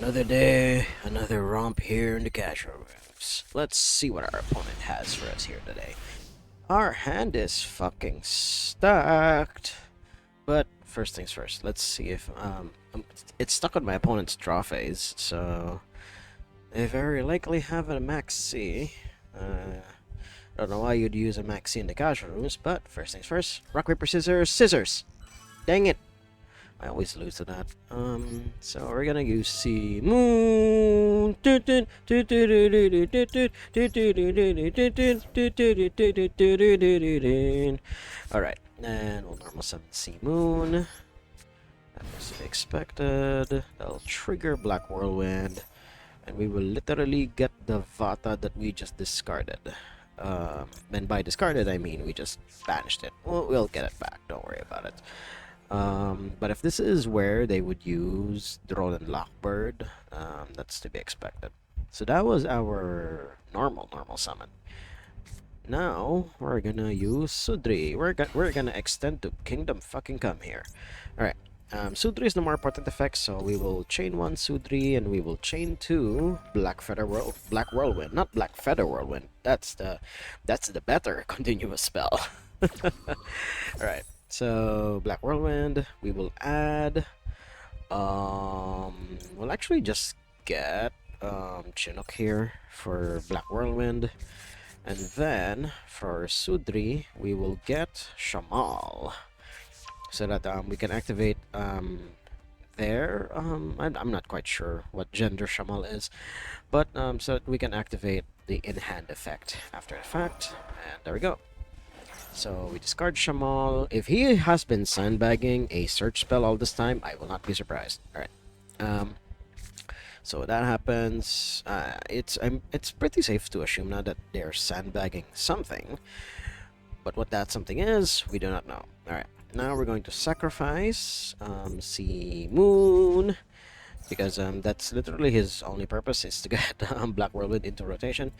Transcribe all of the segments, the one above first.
Another day, another romp here in the casual rooms. Let's see what our opponent has for us here today. Our hand is fucking stacked. But first things first, let's see if it's stuck on my opponent's draw phase, so they very likely have a max C. Don't know why you'd use a max C in the casual rooms, but first things first, rock paper scissors, scissors. Dang it! I always lose to that. So we're gonna use C Moon. Alright, and we'll normal summon C Moon. That was to be expected. That'll trigger Black Whirlwind. And we will literally get the Vata that we just discarded. And by discarded, I mean we just banished it. We'll get it back, don't worry about it. But if this is where they would use Drone and Lockbird, that's to be expected. So that was our normal summon. Now we're gonna use Sudri. We're gonna extend to Kingdom fucking Come here. Alright. Sudri is the more important effect, so we will chain one Sudri and we will chain two Black Whirlwind, not Black Feather Whirlwind. That's the better continuous spell. Alright. So Black Whirlwind, we will add we'll actually just get Chinook here for Black Whirlwind. And then for Sudri, we will get Shamal. So that we can activate there. I'm not quite sure what gender Shamal is, but so that we can activate the in-hand effect after the fact. And there we go. So we discard Shamal. If he has been sandbagging a search spell all this time, I will not be surprised. Alright. So that happens. It's pretty safe to assume now that they're sandbagging something. But what that something is, we do not know. Alright. Now we're going to sacrifice Sea Moon. Because that's literally his only purpose is to get Black Whirlwind into rotation.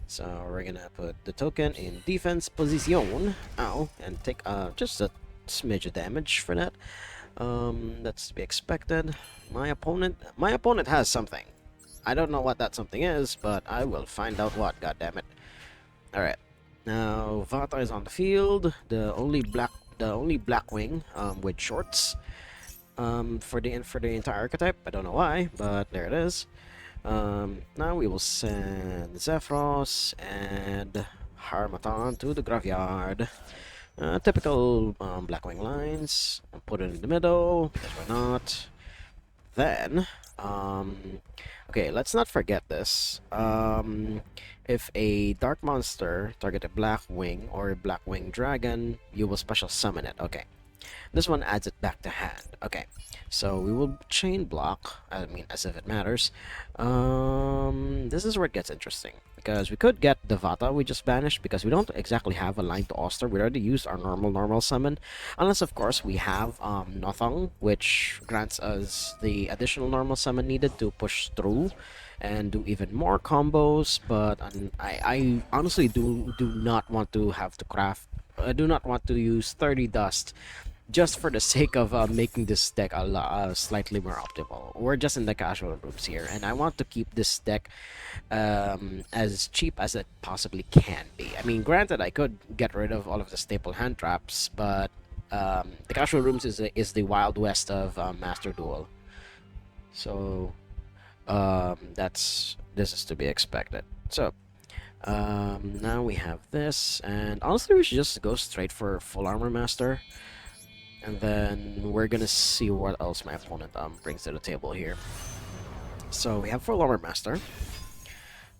So we're gonna put the token in defense position. Ow, and take just a smidge of damage for that. That's to be expected. My opponent has something. I don't know what that something is, but I will find out what. God damn it! All right, now Vata is on the field. The only black wing with shorts. For the entire archetype. I don't know why, but there it is. Now we will send Zephyros and Harmattan to the graveyard. Typical Blackwing lines. Put it in the middle, because why not? Then, okay, let's not forget this. If a dark monster target a Blackwing or a Blackwing dragon, you will special summon it. Okay. This one adds it back to hand. Okay, so we will chain block. I mean, as if it matters. This is where it gets interesting. Because we could get the Vata we just banished because we don't exactly have a line to Oster. We already used our normal summon. Unless, of course, we have Nothong, which grants us the additional normal summon needed to push through and do even more combos. But I honestly do not want to have to craft. I do not want to use 30 dust just for the sake of making this deck slightly more optimal. We're just in the casual rooms here, and I want to keep this deck as cheap as it possibly can be. I mean, granted, I could get rid of all of the staple hand traps, but the casual rooms is the wild west of Master Duel. So this is to be expected. So now we have this, and honestly, we should just go straight for full armor master. And then we're gonna see what else my opponent brings to the table here. So we have full armor master,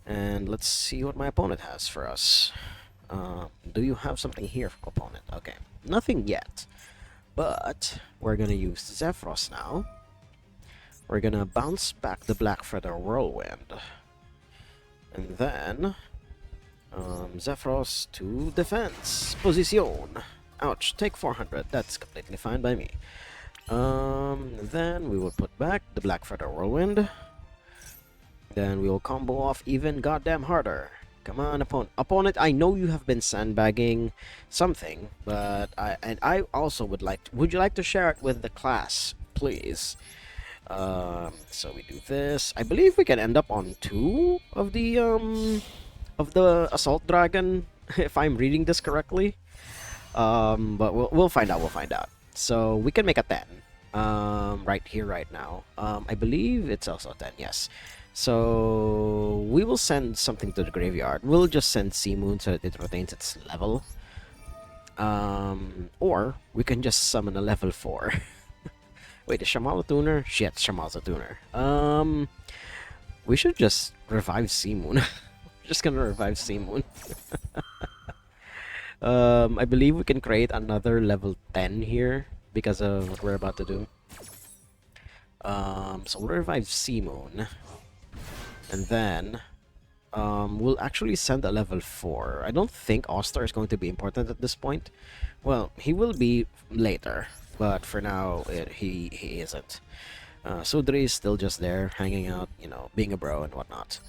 and let's see what my opponent has for us. Do you have something here for opponent? Okay, nothing yet, but we're gonna use Zephyros now. We're gonna bounce back the Black Feather Whirlwind, and then Zephyros to defense position. Ouch, take 400. That's completely fine by me. Then we will put back the Black Feather Whirlwind. Then we will combo off even goddamn harder. Come on, opponent. Opponent, I know you have been sandbagging something, but I also would like. Would you like to share it with the class, please? So we do this. I believe we can end up on two of the assault dragon if I'm reading this correctly. But we'll find out. We'll find out. So we can make a 10. Right here, right now. I believe it's also a 10. Yes. So we will send something to the graveyard. We'll just send Sea Moon so that it retains its level. Or we can just summon a level 4. Wait, is Shamal a tuner? Shit, Shamal's a tuner. We should just revive Sea Moon. Just gonna revive Sea Moon. I believe we can create another level 10 here because of what we're about to do. So we'll revive Sea Moon. And then we'll actually send a level 4. I don't think Oster is going to be important at this point. Well, he will be later, but for now, he isn't. Sudri is still just there, hanging out, you know, being a bro and whatnot.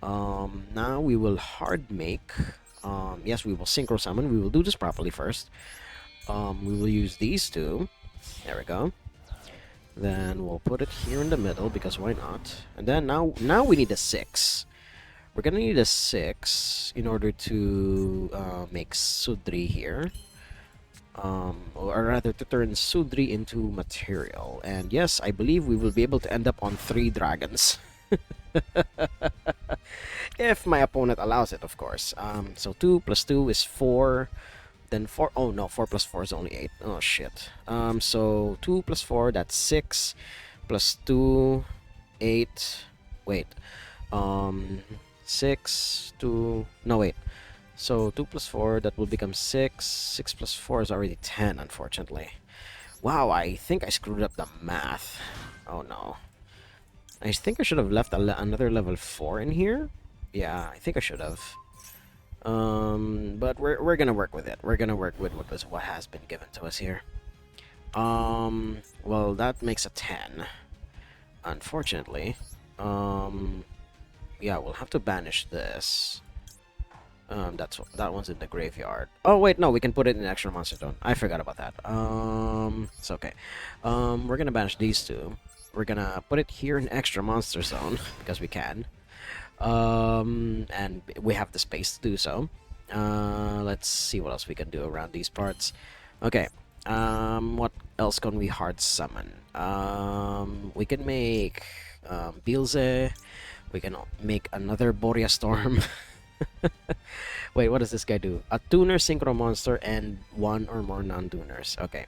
Now we will hard make. Yes, we will synchro summon. We will do this properly first. We will use these two. There we go. Then we'll put it here in the middle because why not? And then now we need a 6. We're gonna need a 6 in order to make Sudri here. Or rather to turn Sudri into material. And yes, I believe we will be able to end up on 3 dragons. If my opponent allows it, of course. So 2 plus 2 is 4. Then 4. Oh no, 4 plus 4 is only 8. Oh shit. So 2 plus 4, that's 6. Plus 2, 8. Wait. 6, 2. No, wait. So 2 plus 4, that will become 6. 6 plus 4 is already 10, unfortunately. Wow, I think I screwed up the math. Oh no. I think I should have left another level 4 in here. Yeah, I think I should have. But we're gonna work with it. We're gonna work with what has been given to us here. Well, that makes a 10. Unfortunately. Yeah, we'll have to banish this. That one's in the graveyard. Oh wait, no, we can put it in the extra monster zone. I forgot about that. It's okay. We're gonna banish these two. We're gonna put it here in extra monster zone because we can. And we have the space to do so. Let's see what else we can do around these parts. Okay. What else can we hard summon? We can make Bilze. We can make another Borea Storm. Wait, what does this guy do? A tuner, synchro monster, and 1 or more non-tuners. Okay.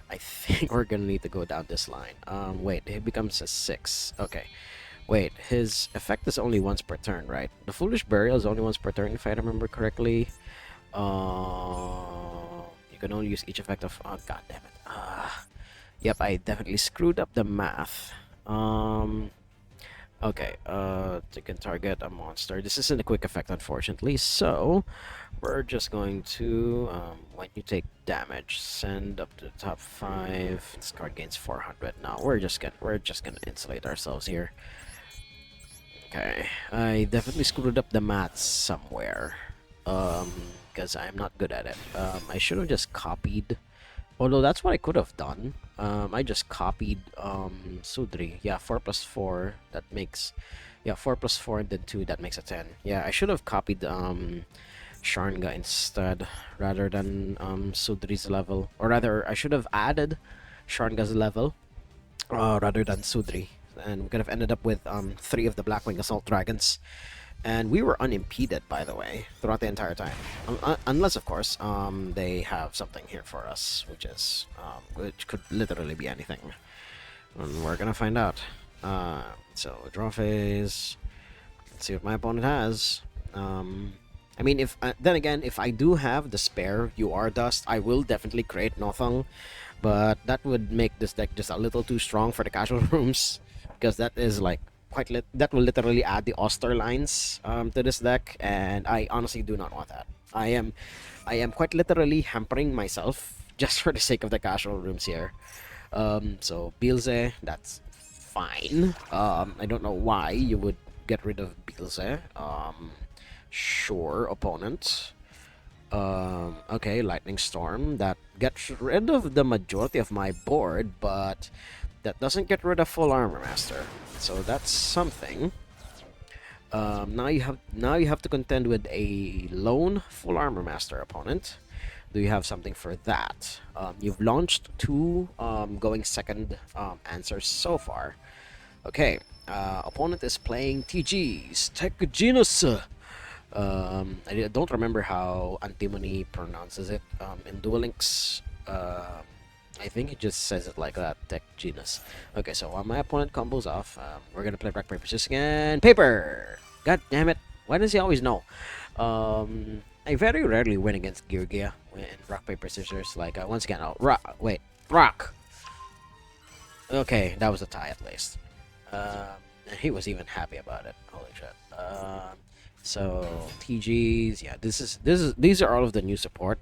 I think we're gonna need to go down this line. Wait, it becomes a 6. Okay. Wait, his effect is only once per turn, right? The Foolish Burial is only once per turn, if I remember correctly. You can only use each effect of... Oh, god damn it. Yep, I definitely screwed up the math. Okay, you can target a monster. This isn't a quick effect, unfortunately, so we're just going to, when you take damage, send up to the top 5. This card gains 400. Now we're just gonna insulate ourselves here. Okay, I definitely screwed up the maths somewhere, because I'm not good at it. I should have just copied. Although that's what I could have done. I just copied Sudri. Yeah, 4 plus 4, that makes... Yeah, 4 plus 4 and then 2, that makes a 10. Yeah, I should have copied Sharnga instead, rather than Sudri's level. Or rather, I should have added Sharnga's level, rather than Sudri. And we could have ended up with 3 of the Blackwing Assault Dragons. And we were unimpeded, by the way, throughout the entire time. Unless, of course, they have something here for us, which could literally be anything. And we're gonna find out. So, draw phase. Let's see what my opponent has. I mean, if then again, if I do have the spare UR Dust, I will definitely create Nothung. But that would make this deck just a little too strong for the casual rooms. Because that is like... that will literally add the Oster lines to this deck, and I honestly do not want that. I am quite literally hampering myself just for the sake of the casual rooms here. So Bilze, that's fine. I don't know why you would get rid of Bilze. Sure, opponent. Okay, Lightning Storm. That gets rid of the majority of my board, but That doesn't get rid of full armor master, so that's something. Now you have to contend with a lone full armor master opponent. Do you have something for that? You've launched two going second answers so far. Okay, opponent is playing TG's Tech Genus. I don't remember how Antimony pronounces it in Duel Links. I think he just says it like that, Tech Genus. Okay, so while my opponent combos off, we're gonna play rock, paper, scissors again. Paper! God damn it! Why does he always know? I very rarely win against YuGiOh in rock, paper, scissors. Like, once again, rock! Okay, that was a tie at least. And he was even happy about it. Holy shit. So TGs, yeah, these are all of the new support.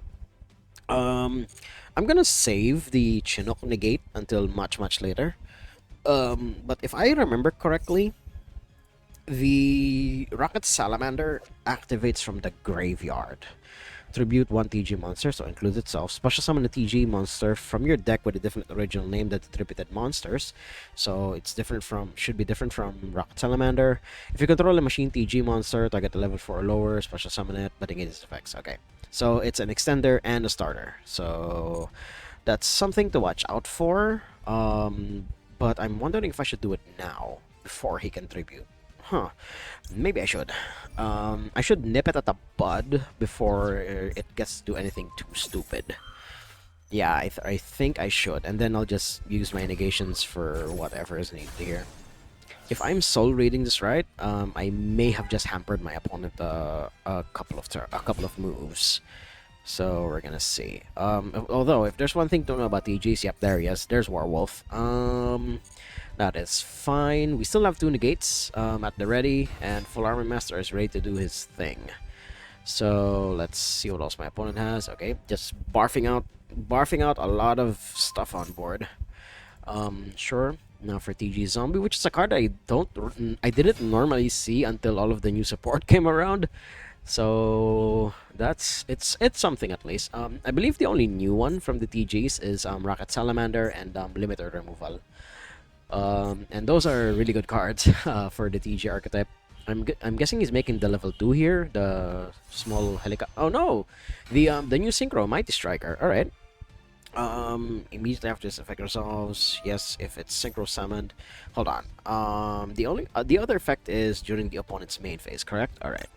I'm gonna save the Chinook negate until much later. But if I remember correctly, the Rocket Salamander activates from the graveyard. Tribute one TG monster, so includes itself. Special summon a TG monster from your deck with a different original name than the attributed monsters. So it's should be different from Rocket Salamander. If you control a machine TG monster, target a level 4 or lower, special summon it, but negate its effects. Okay. So it's an extender and a starter. So that's something to watch out for. But I'm wondering if I should do it now before he can tribute. Huh. Maybe I should. I should nip it at the bud before it gets to do anything too stupid. Yeah, I think I should. And then I'll just use my negations for whatever is needed here. If I'm soul reading this right, I may have just hampered my opponent a couple of moves. So we're gonna see. Although if there's one thing to know about TGs, yep, there he is. There's Werewolf. That is fine. We still have two negates at the ready, and full armor master is ready to do his thing. So let's see what else my opponent has. Okay, just barfing out a lot of stuff on board. Sure. Now for TG Zombie, which is a card I didn't normally see until all of the new support came around. So it's something at least. I believe the only new one from the TGs is Rocket Salamander and Limiter Removal. And those are really good cards for the TG archetype. I'm guessing he's making the level 2 here, the small helicopter. Oh no, the new Synchro Mighty Striker. All right. Immediately after this effect resolves, yes, if it's synchro summoned. Hold on. The other effect is during the opponent's main phase, correct? All right.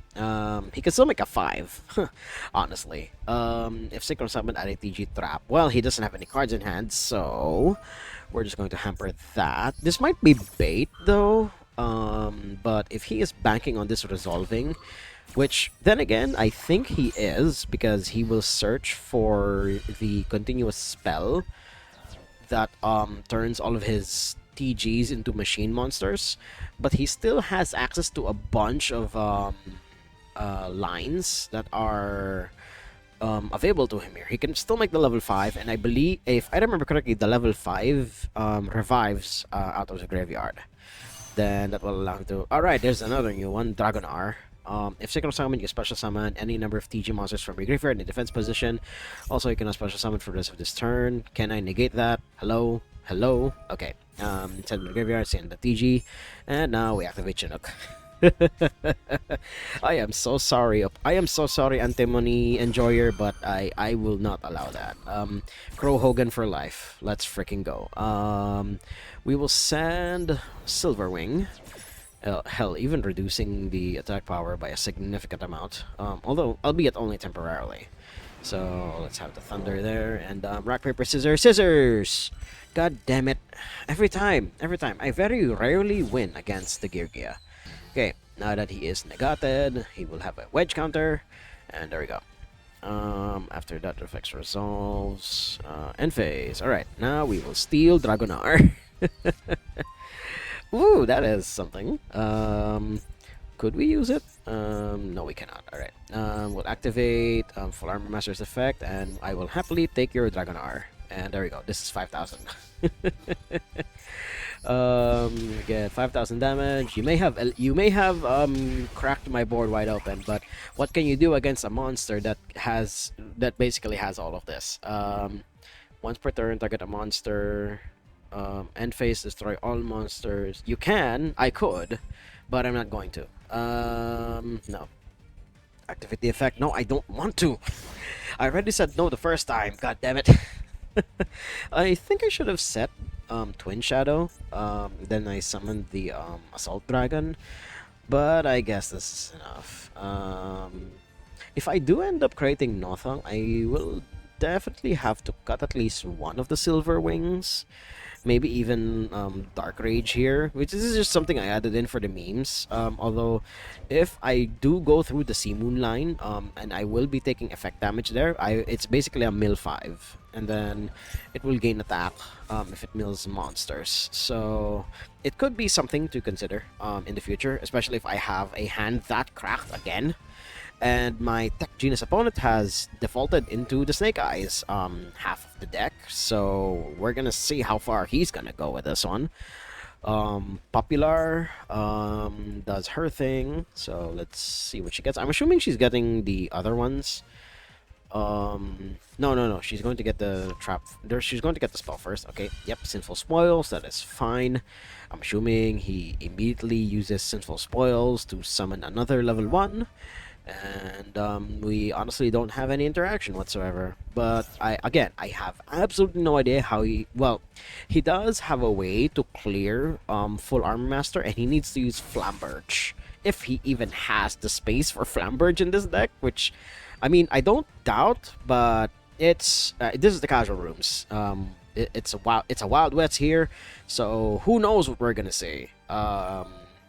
He can still make a 5, honestly. If synchro summoned at a TG trap, well, he doesn't have any cards in hand, so we're just going to hamper that. This might be bait though. But if he is banking on this resolving, which, then again, I think he is, because he will search for the continuous spell that turns all of his TGs into machine monsters. But he still has access to a bunch of lines that are available to him here. He can still make the level 5, and I believe, if I remember correctly, the level 5 revives out of the graveyard. Then that will allow him to... Alright, there's another new one, Dragonar. If synchro summon, you can special summon any number of TG monsters from your graveyard in the defense position. Also, you can special summon for the rest of this turn. Can I negate that? Hello? Hello? Okay. Send the graveyard, send the TG. And now we activate Chinook. I am so sorry. I am so sorry, Antimony Enjoyer, but I will not allow that. Crow Hogan for life. Let's freaking go. We will send Silverwing. Hell, even reducing the attack power by a significant amount, although albeit only temporarily. So let's have the thunder there, and rock, paper, scissors, scissors! God damn it. Every time. I very rarely win against the YuGiOh. Okay, now that he is negated, he will have a wedge counter, and there we go. After that, effects resolves, end phase. Alright, now we will steal Dragonar. Ooh, that is something. Could we use it? No, we cannot. Alright. We'll activate Full Armor Master's effect, and I will happily take your Dragonar. And there we go. This is 5,000. Get 5,000 damage. You may have cracked my board wide open, but what can you do against a monster that basically has all of this? Once per turn, target a monster. End phase, destroy all monsters. You can, I could, but I'm not going to. No. Activate the effect. No, I don't want to. I already said no the first time. God damn it. I think I should have set Twin Shadow. Then I summoned the Assault Dragon. But I guess this is enough. If I do end up creating Nothong, I will definitely have to cut at least one of the silver wings. Maybe even Dark Rage here, which is just something I added in for the memes. Although, if I do go through the Sea Moon line, and I will be taking effect damage there, it's basically a mill 5. And then it will gain attack if it mills monsters. So it could be something to consider in the future, especially if I have a hand that cracked again and my Tech Genius opponent has defaulted into the Snake Eyes half of the deck, so we're gonna see how far he's gonna go with this one. Popular does her thing, so let's see what she gets. I'm assuming she's getting the other ones. No, she's going to get the trap there. She's going to get the spell first. Okay, yep, Sinful Spoils, that is fine. I'm assuming he immediately uses Sinful Spoils to summon another level 1, and we honestly don't have any interaction whatsoever. But I have absolutely no idea how he. Well, he does have a way to clear full armor master, and he needs to use Flamberge if he even has the space for Flamberge in this deck. Which, I mean, I don't doubt, but it's this is the casual rooms. It's a wild west here, so who knows what we're gonna see.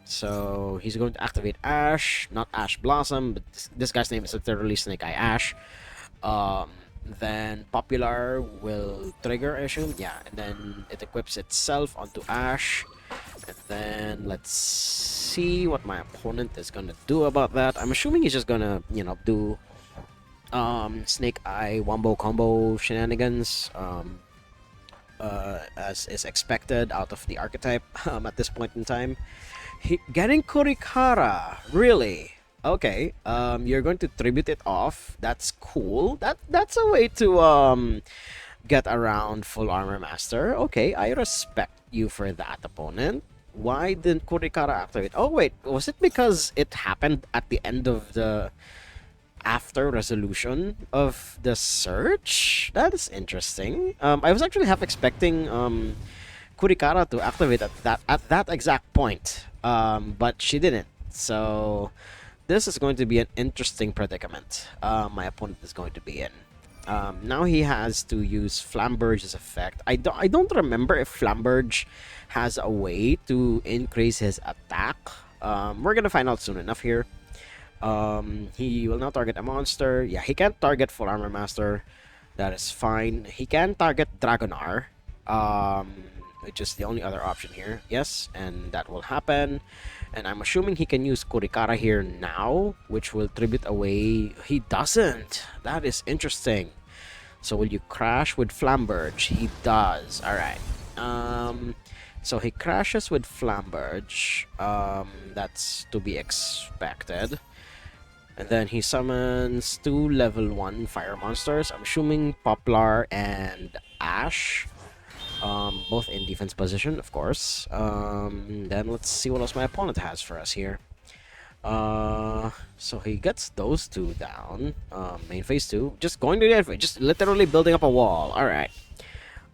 So he's going to activate Ash, not Ash Blossom, but this guy's name is literally Snake Eye Ash. Then Popular will trigger, I assume. Yeah, and then it equips itself onto Ash. And then let's see what my opponent is gonna do about that. I'm assuming he's just gonna, do Snake Eye Wombo Combo shenanigans. As is expected out of the archetype at this point in time. Getting Kurikara, really? Okay, you're going to tribute it off. That's cool. That's a way to get around full armor master. Okay, I respect you for that, opponent. Why didn't Kurikara activate? Oh wait, was it because it happened at the end of the after resolution of the search? That is interesting. I was actually half expecting Kurikara to activate at that exact point, but she didn't. So this is going to be an interesting predicament my opponent is going to be in. Now he has to use Flamberge's effect. I don't remember if Flamberge has a way to increase his attack. We're gonna find out soon enough here. He will now target a monster. Yeah, he can't target full armor master. That is fine. He can target Dragonar, which is the only other option here. Yes, and that will happen. And I'm assuming he can use Kurikara here now, which will tribute away. He doesn't. That is interesting. So will you crash with Flamberge? He does. All right. So he crashes with Flamberge. That's to be expected. And then he summons 2 level 1 fire monsters. I'm assuming Poplar and Ash. Both in defense position, of course. Then let's see what else my opponent has for us here. So he gets those 2 down. Main phase 2. Just going to the end phase. Just literally building up a wall. Alright.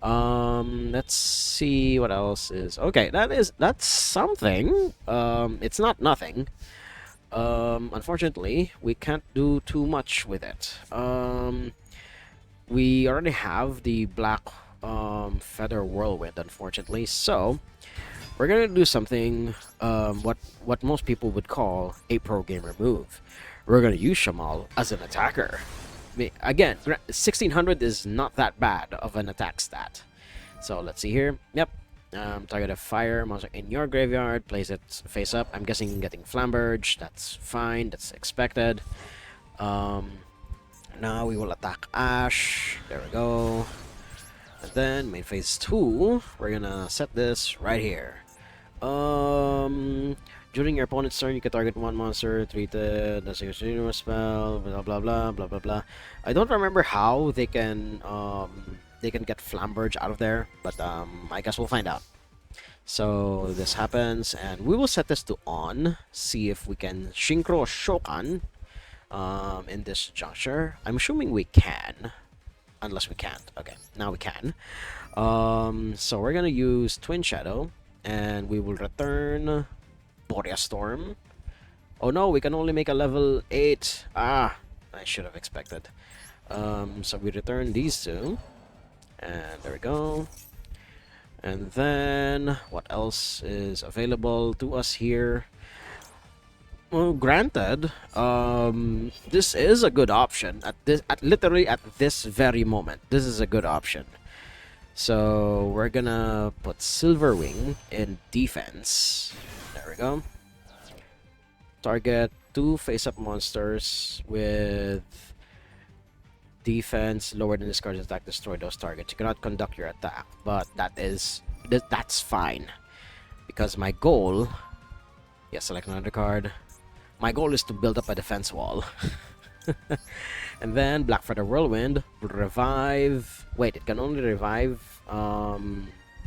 Let's see what else is. Okay, that's something. It's not nothing. Unfortunately, we can't do too much with it. We already have the black feather whirlwind, unfortunately, so we're gonna do something what most people would call a pro gamer move. We're gonna use Shamal as an attacker. I mean, again, 1600 is not that bad of an attack stat. So let's see here. Yep. Target a fire monster in your graveyard, place it face up. I'm guessing getting Flamberge. That's fine. That's expected. Now we will attack Ash. There we go. And then main phase 2, we're gonna set this right here. During your opponent's turn, you can target 1 monster, treat it, that's a spell, blah blah blah blah blah blah. I don't remember how they can they can get Flamberge out of there, but I guess we'll find out. So this happens, and we will set this to on, see if we can Synchro Shokan in this juncture. I'm assuming we can, unless we can't. Okay, now we can. So we're gonna use Twin Shadow, and we will return Borea Storm. Oh no, we can only make a level 8. Ah, I should have expected. So we return these two, and there we go. And then what else is available to us here? Well, granted, this is a good option literally at this very moment. This is a good option. So we're gonna put Silverwing in defense. There we go. Target 2 face-up monsters with defense lower than this card's attack. Destroy those targets. You cannot conduct your attack, but that's fine because my goal. Yeah, select another card. My goal is to build up a defense wall. And then Black Feather Whirlwind will revive. Wait, it can only revive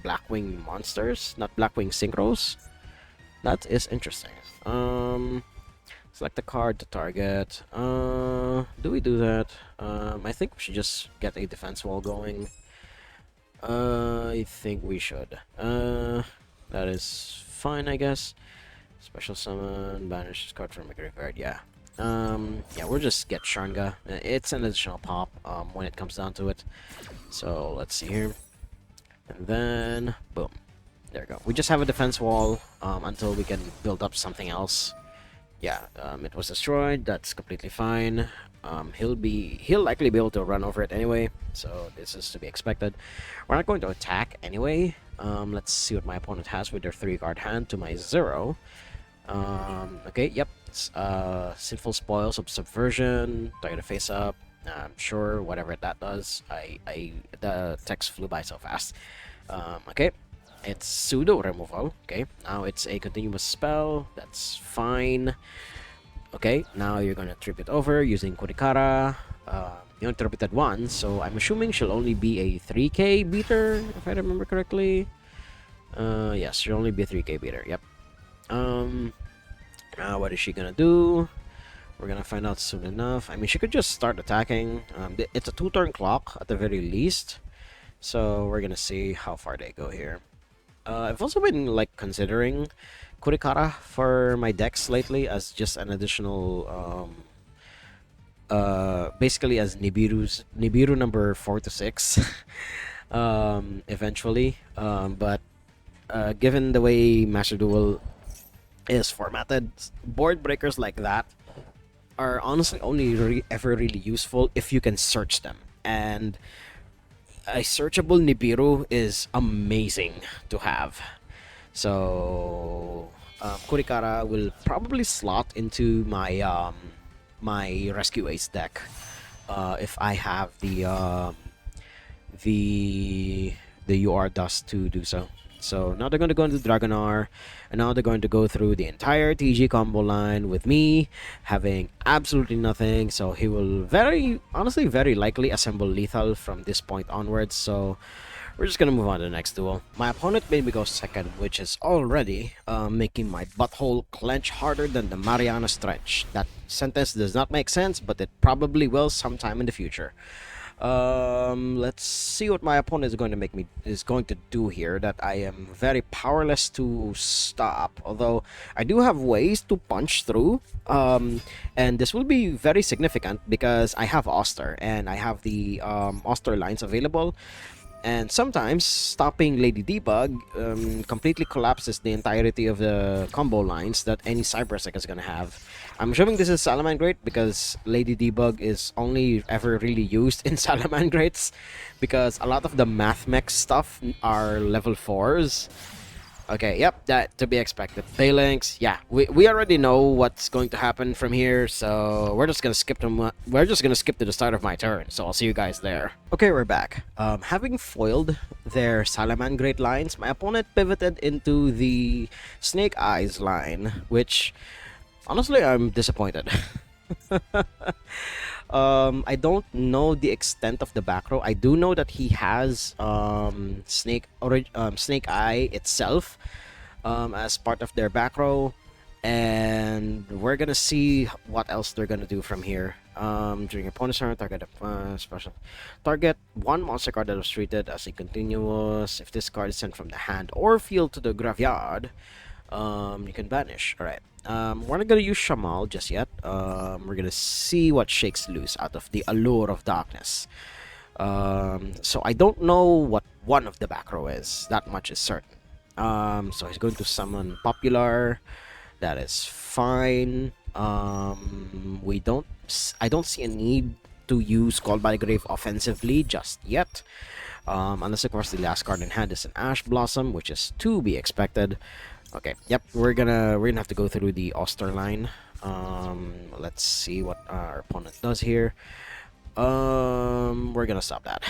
Blackwing monsters, not Blackwing synchros. That is interesting. Select a card to target. Do we do that? I think we should just get a defense wall going. I think we should. That is fine, I guess. Special summon, banish this card from a graveyard. Yeah. Yeah, we'll just get Sharnga. It's an additional pop when it comes down to it. So let's see here. And then, boom. There we go. We just have a defense wall until we can build up something else. Yeah, it was destroyed. That's completely fine. He'll likely be able to run over it anyway, so this is to be expected. We're not going to attack anyway. Let's see what my opponent has with their 3-card hand to my 0. Okay, yep. It's, Sinful Spoils of Subversion. Target a face up. I'm sure whatever that does. The text flew by so fast. Okay. It's pseudo removal. Okay, now it's a continuous spell. That's fine. Okay, now you're gonna trip it over using Kurikara. You interpreted one, so I'm assuming she'll only be a 3k beater, if I remember correctly. Yes, she'll only be a 3k beater. Yep. Now what is she gonna do? We're gonna find out soon enough. I mean, she could just start attacking. It's a 2-turn clock at the very least, so we're gonna see how far they go here. I've also been like considering Kurikara for my decks lately as just an additional, basically as Nibiru number 4 to 6, eventually. But given the way Master Duel is formatted, board breakers like that are honestly only ever really useful if you can search them, and a searchable Nibiru is amazing to have. So Kurikara will probably slot into my my Rescue Ace deck if I have the UR Dust to do so. So now they're going to go into Dragonar, and now they're going to go through the entire TG combo line with me having absolutely nothing. So he will honestly very likely assemble lethal from this point onwards. So we're just going to move on to the next duel. My opponent made me go second, which is already making my butthole clench harder than the Mariana Trench. That sentence does not make sense, but it probably will sometime in the future. Let's see what my opponent is going to do here that I am very powerless to stop, although I do have ways to punch through, and this will be very significant because I have Oster and I have the Oster lines available. And sometimes stopping Lady Debug completely collapses the entirety of the combo lines that any Cybersec is going to have. I'm assuming this is Salamangreat because Lady Debug is only ever really used in Salamangreats because a lot of the Math Mech stuff are level 4s. Okay, yep, that to be expected. Phalanx, yeah, we already know what's going to happen from here, so we're just gonna skip to the start of my turn. So I'll see you guys there. Okay, we're back. Having foiled their Salamangreat lines, my opponent pivoted into the Snake Eyes line, which honestly I'm disappointed. I don't know the extent of the back row. I do know that he has Snake Eye itself as part of their back row, and we're gonna see what else they're gonna do from here. During opponent's turn, special target one monster card that was treated as a continuous. If this card is sent from the hand or field to the graveyard, you can banish. All right. We're not gonna use Shamal just yet. We're gonna see what shakes loose out of the Allure of Darkness. So I don't know what one of the back row is. That much is certain. So he's going to summon Popular. That is fine. I don't see a need to use Call by the Grave offensively just yet. Unless of course the last card in hand is an Ash Blossom, which is to be expected. Okay, yep, we're gonna have to go through the Oster line. Let's see what our opponent does here. We're gonna stop that.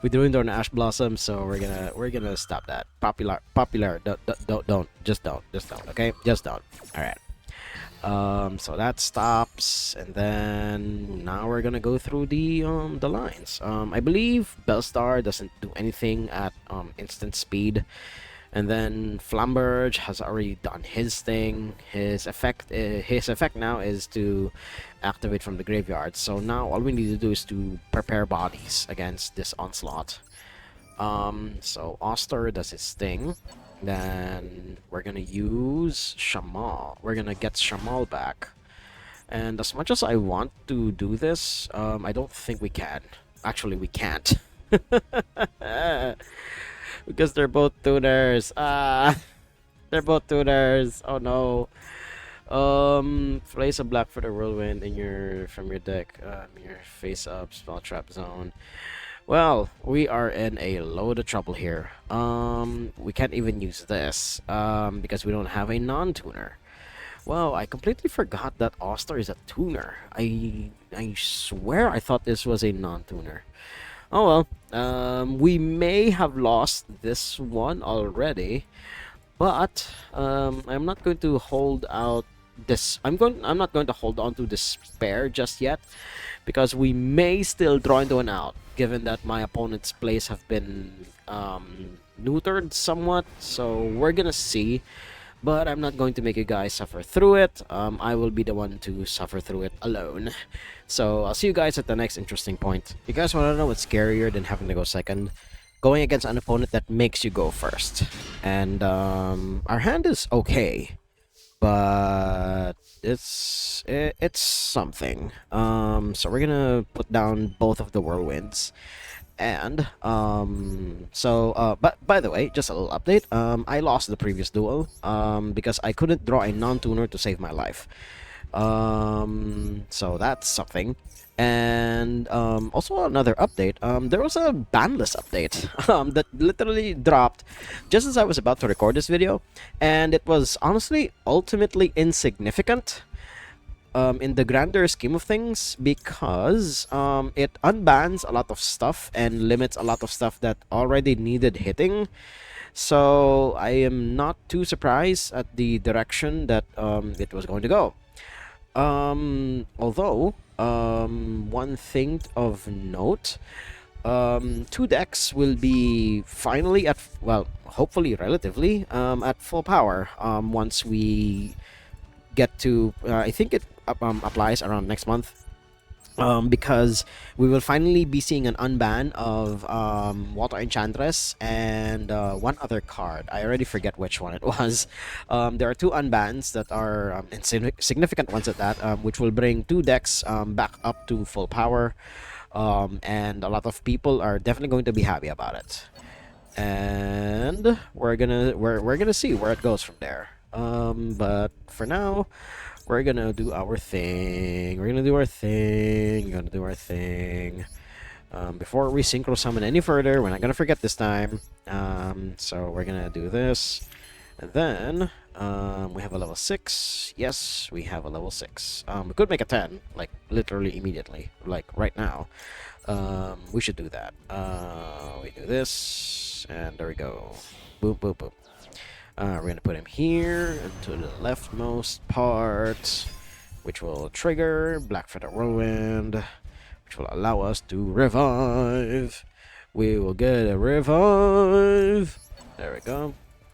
We ruined an Ash Blossom, so we're gonna stop that. Popular, don't, just don't, okay, just don't. All right. So that stops, and then now we're gonna go through the lines. I believe Bellstar doesn't do anything at instant speed. And then Flamberge has already done his thing. His effect now is to activate from the graveyard. So now all we need to do is to prepare bodies against this onslaught. So Oster does his thing. Then we're gonna use Shamal. We're gonna get Shamal back. And as much as I want to do this, I don't think we can. Actually, we can't. Because they're both tuners. They're both tuners. Oh no. Place a black for the whirlwind in from your deck. Your face up spell trap zone. Well, we are in a load of trouble here. We can't even use this because we don't have a non-tuner. Well, I completely forgot that Oster is a tuner. I swear I thought this was a non-tuner. Oh well, we may have lost this one already, but I'm not going to hold out this. I'm not going to hold on to despair just yet, because we may still draw into an out, given that my opponent's plays have been neutered somewhat. So we're gonna see. But I'm not going to make you guys suffer through it. I will be the one to suffer through it alone. So I'll see you guys at the next interesting point. You guys want to know what's scarier than having to go second? Going against an opponent that makes you go first. And our hand is okay, but it's something. So we're gonna put down both of the whirlwinds. And but by the way, just a little update. I lost the previous duel because I couldn't draw a non-tuner to save my life. So that's something. And also another update. There was a ban list update that literally dropped just as I was about to record this video, and it was honestly ultimately insignificant in the grander scheme of things, because it unbans a lot of stuff and limits a lot of stuff that already needed hitting. So I am not too surprised at the direction that it was going to go. Although one thing of note, two decks will be finally at, well, hopefully relatively at full power once we get to I think it applies around next month, because we will finally be seeing an unban of Water Enchantress and one other card. I already forget which one it was. There are two unbans that are significant ones at that, which will bring two decks back up to full power, and a lot of people are definitely going to be happy about it. And we're gonna see where it goes from there. But for now, we're gonna do our thing. We're gonna do our thing. Before we synchro summon any further, we're not gonna forget this time. So we're gonna do this, and then we have a level 6. Yes, we have a level 6. We could make a 10, like literally immediately, like right now. We should do that. We do this, and there we go. Boom, boom, boom. We're gonna put him here to the leftmost part. which will trigger Black Feather Whirlwind, which will allow us to revive. We will get a revive. There we go.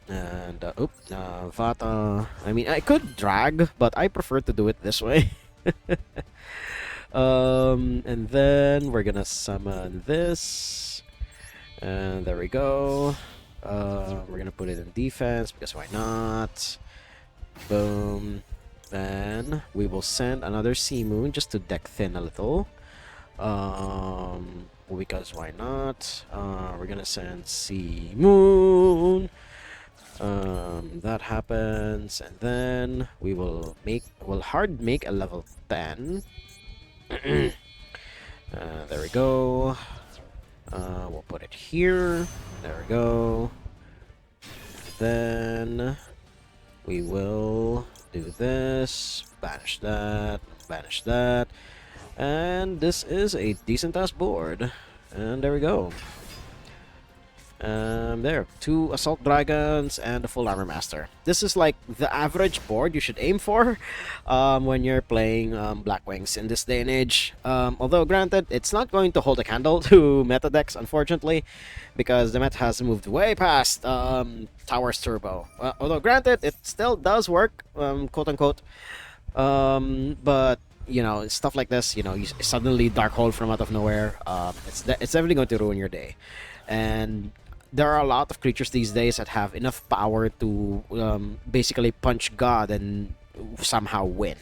And, Vata. I mean, I could drag, but I prefer to do it this way. And then we're gonna summon this. And there we go. We're gonna put it in defense, because why not? Boom. Then we will send another Sea Moon just to deck thin a little. Because why not? We're gonna send Sea Moon. That happens, and then we'll hard make a level 10. There we go. We'll put it here. There we go. Then we will do this. Banish that. Banish that. And this is a decent ass board. And there we go. There, 2 Assault Dragons and a full Armor Master. This is like the average board you should aim for when you're playing Black Wings in this day and age. Although, granted, it's not going to hold a candle to meta decks, unfortunately, because the meta has moved way past Towers Turbo. Although, granted, it still does work, quote-unquote. But, you know, stuff like this, you know, you suddenly Dark Hole from out of nowhere, it's definitely going to ruin your day. And there are a lot of creatures these days that have enough power to basically punch God and somehow win.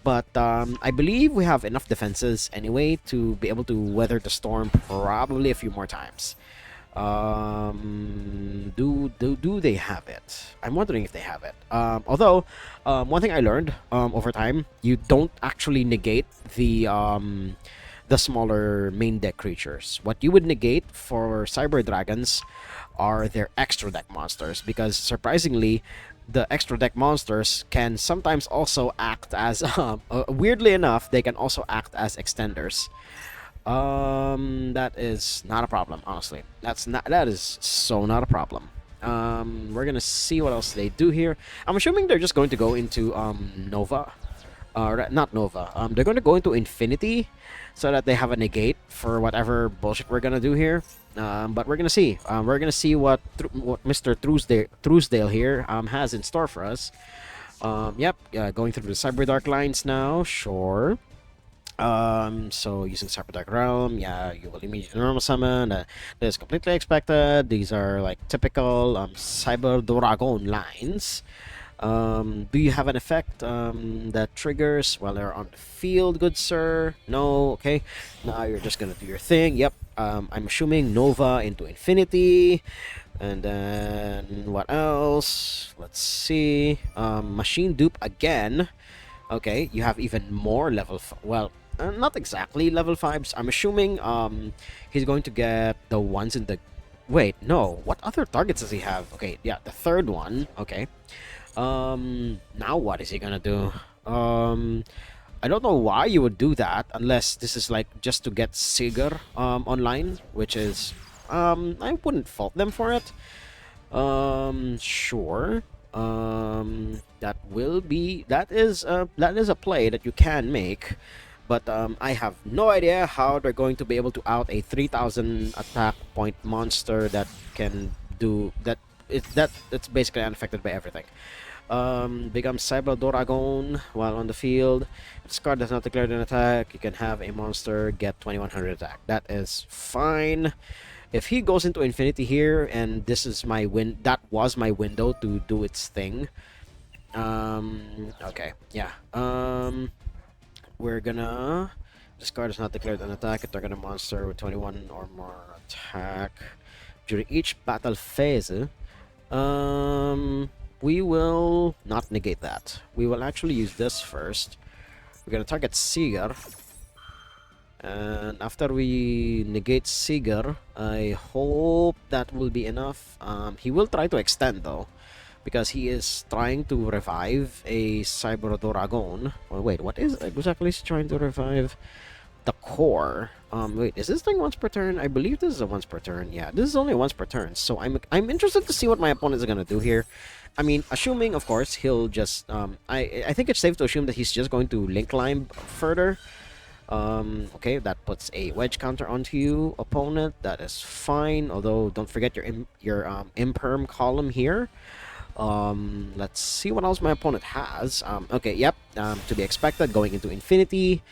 But I believe we have enough defenses anyway to be able to weather the storm probably a few more times. Do they have it? I'm wondering if they have it. Although, one thing I learned over time, you don't actually negate the smaller main deck creatures. What you would negate for Cyber Dragons are their extra deck monsters, because surprisingly, the extra deck monsters can sometimes also act as, weirdly enough, they can also act as extenders. That is not a problem, honestly. That is so not a problem. We're gonna see what else they do here. I'm assuming they're just going to go into Nova. Not Nova. They're going to go into Infinity, so that they have a negate for whatever bullshit we're gonna do here. But we're gonna see. We're gonna see what Mr. Truesdale here has in store for us. Yep. Going through the Cyber Dark lines now. Sure. So using Cyber Dark Realm, yeah, you will immediately normal summon. That is completely expected. These are like typical Cyber Dragon lines. Do you have an effect that triggers while they're on the field, good sir? No, okay. Now you're just gonna do your thing. Yep. I'm assuming Nova into Infinity. And then what else? Let's see. Machine Dupe again. Okay, you have even more level. Well, not exactly level 5s. I'm assuming he's going to get the ones in the. Wait, no. What other targets does he have? Okay, yeah, the third one. Okay. Now what is he gonna do? I don't know why you would do that unless this is like just to get Sigurd online, which is I wouldn't fault them for it. Sure. That is a play that you can make, but I have no idea how they're going to be able to out a 3,000 attack point monster that can do that. It's basically unaffected by everything. Becomes Cyber Dragon while on the field. If this card does not declare an attack, you can have a monster get 2100 attack. That is fine. If he goes into Infinity here, and this is my that was my window to do its thing. Okay, yeah. We're gonna. This card is not declared an attack. A target monster with 21 or more attack during each battle phase. We will not negate that. We will actually use this first. We're gonna target Seeger. And after we negate Seeger, I hope that will be enough. He will try to extend though, because he is trying to revive a Cyber Dragon. Oh, wait, what is exactly is trying to revive? The core. Wait, is this thing once per turn? I believe this is a once per turn. Yeah, this is only once per turn. So I'm interested to see what my opponent is gonna do here. I mean, assuming, of course, he'll just I think it's safe to assume that he's just going to link line further. Okay, that puts a wedge counter onto you, opponent. That is fine. Although, don't forget your imperm column here. Let's see what else my opponent has. Okay, yep. To be expected, going into infinity.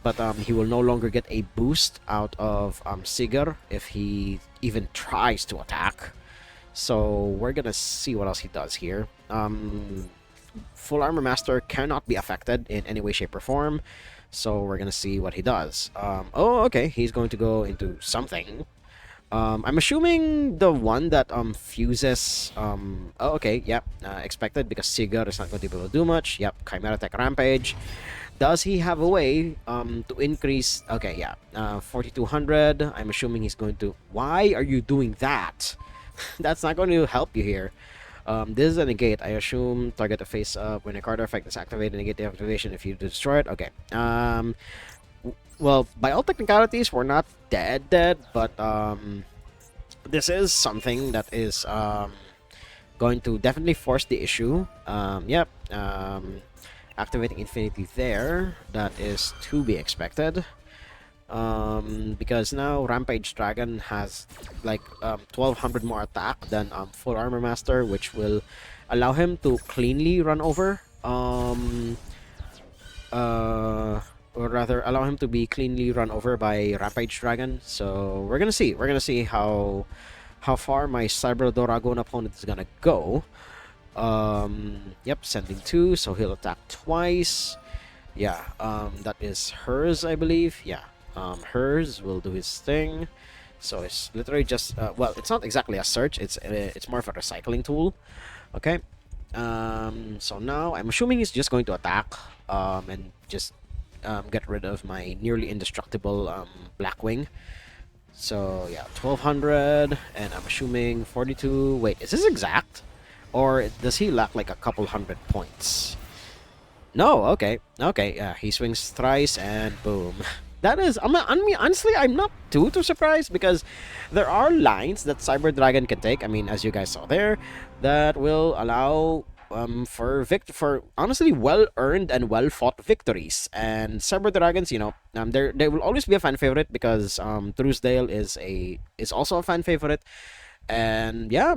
But he will no longer get a boost out of Sigurd if he even tries to attack. So we're gonna see what else he does here. Full Armor Master cannot be affected in any way, shape, or form. So we're gonna see what he does. Oh, okay, he's going to go into something. I'm assuming the one that fuses. Oh, okay, yep, expected because Sigurd is not going to be able to do much. Yep, Chimera Tech Rampage. Does he have a way to increase? Okay, yeah, 4200. I'm assuming he's going to. Why are you doing that? That's not going to help you here. This is a negate. I assume target a face up when a card effect is activated. Negate the activation if you destroy it. Okay. Well, by all technicalities, we're not dead, but this is something that is going to definitely force the issue. Yep. Activating Infinity there. That is to be expected. Because now Rampage Dragon has like 1200 more attack than Full Armor Master, which will allow him to cleanly run over. Or rather, allow him to be cleanly run over by Rampage Dragon. So we're gonna see. We're gonna see how far my Cyber Dragon opponent is gonna go. Yep, sending 2, so he'll attack twice. Yeah, that is hers, I believe. Yeah, hers will do his thing. So it's literally just well, it's not exactly a search. It's more of a recycling tool. Okay. So now I'm assuming he's just going to attack and just get rid of my nearly indestructible Blackwing. So yeah, 1200, and I'm assuming 42. Wait, is this exact? Or does he lack like a couple hundred points? No, okay. Okay, yeah, he swings thrice and boom. That is, I mean, honestly, I'm not too surprised because there are lines that Cyber Dragon can take. I mean, as you guys saw there, that will allow for honestly well-earned and well-fought victories. And Cyber Dragons, you know, they will always be a fan favorite because Truesdale is also a fan favorite. And yeah,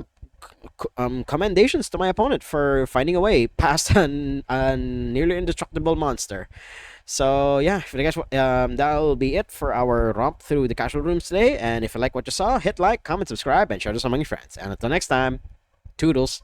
commendations to my opponent for finding a way past a nearly indestructible monster. So yeah, if you guys, that'll be it for our romp through the casual rooms today. And if you like what you saw, hit like, comment, subscribe, and share this among your friends. And until next time, toodles.